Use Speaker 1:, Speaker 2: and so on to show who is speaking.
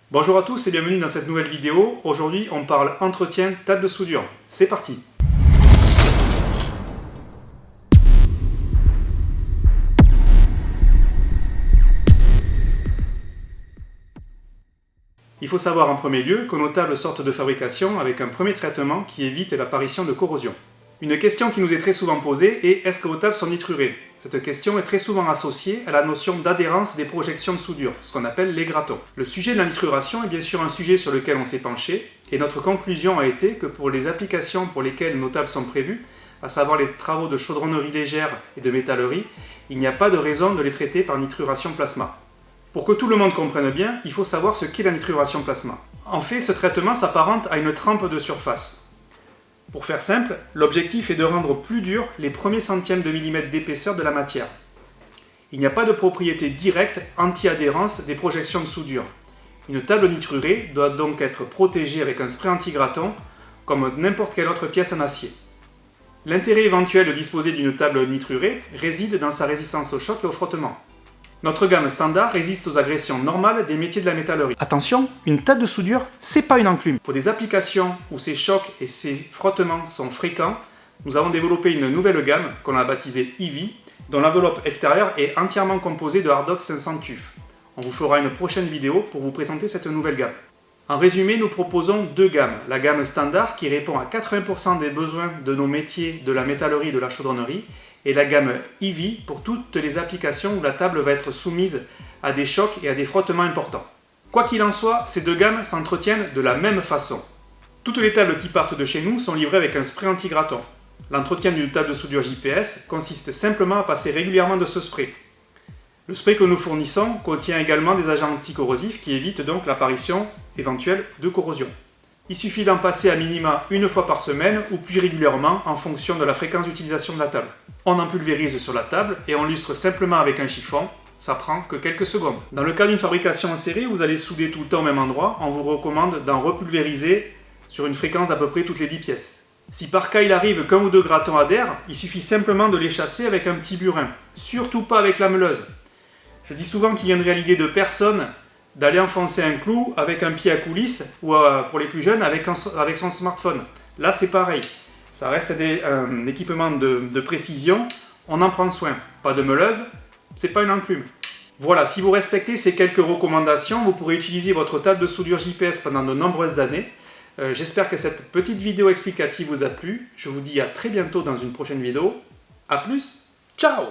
Speaker 1: Bonjour à tous et bienvenue dans cette nouvelle vidéo. Aujourd'hui on parle entretien table de soudure. C'est parti! Il faut savoir en premier lieu que nos tables sortent de fabrication avec un premier traitement qui évite l'apparition de corrosion. Une question qui nous est très souvent posée est: est-ce que vos tables sont nitrurées? Cette question est très souvent associée à la notion d'adhérence des projections de soudure, ce qu'on appelle les gratons. Le sujet de la nitruration est bien sûr un sujet sur lequel on s'est penché, et notre conclusion a été que pour les applications pour lesquelles nos tables sont prévues, à savoir les travaux de chaudronnerie légère et de métallerie, il n'y a pas de raison de les traiter par nitruration plasma. Pour que tout le monde comprenne bien, il faut savoir ce qu'est la nitruration plasma. En fait, ce traitement s'apparente à une trempe de surface. Pour faire simple, l'objectif est de rendre plus durs les premiers centièmes de millimètre d'épaisseur de la matière. Il n'y a pas de propriété directe anti-adhérence des projections de soudure. Une table nitrurée doit donc être protégée avec un spray anti-graton comme n'importe quelle autre pièce en acier. L'intérêt éventuel de disposer d'une table nitrurée réside dans sa résistance au choc et au frottement. Notre gamme standard résiste aux agressions normales des métiers de la métallerie. Attention, une table de soudure, c'est pas une enclume. Pour des applications où ces chocs et ces frottements sont fréquents, nous avons développé une nouvelle gamme qu'on a baptisée EVI, dont l'enveloppe extérieure est entièrement composée de Hardox 500 TUF. On vous fera une prochaine vidéo pour vous présenter cette nouvelle gamme. En résumé, nous proposons deux gammes. La gamme standard qui répond à 80% des besoins de nos métiers de la métallerie et de la chaudronnerie, et la gamme EVI pour toutes les applications où la table va être soumise à des chocs et à des frottements importants. Quoi qu'il en soit, ces deux gammes s'entretiennent de la même façon. Toutes les tables qui partent de chez nous sont livrées avec un spray anti-graton. L'entretien d'une table de soudure JPS consiste simplement à passer régulièrement de ce spray. Le spray que nous fournissons contient également des agents anticorrosifs qui évitent donc l'apparition éventuelle de corrosion. Il suffit d'en passer à minima une fois par semaine ou plus régulièrement en fonction de la fréquence d'utilisation de la table. On en pulvérise sur la table et on lustre simplement avec un chiffon, ça prend que quelques secondes. Dans le cas d'une fabrication en série, vous allez souder tout le temps au même endroit, on vous recommande d'en repulvériser sur une fréquence d'à peu près toutes les 10 pièces. Si par cas il arrive qu'un ou deux gratons adhèrent, il suffit simplement de les chasser avec un petit burin, surtout pas avec la meuleuse. Je dis souvent qu'il viendrait à l'idée de personne d'aller enfoncer un clou avec un pied à coulisse ou pour les plus jeunes avec son smartphone. Là c'est pareil, ça reste un équipement de précision, on en prend soin. Pas de meuleuse, c'est pas une enclume. Voilà, si vous respectez ces quelques recommandations, vous pourrez utiliser votre table de soudure JPS pendant de nombreuses années. J'espère que cette petite vidéo explicative vous a plu. Je vous dis à très bientôt dans une prochaine vidéo. A plus, ciao!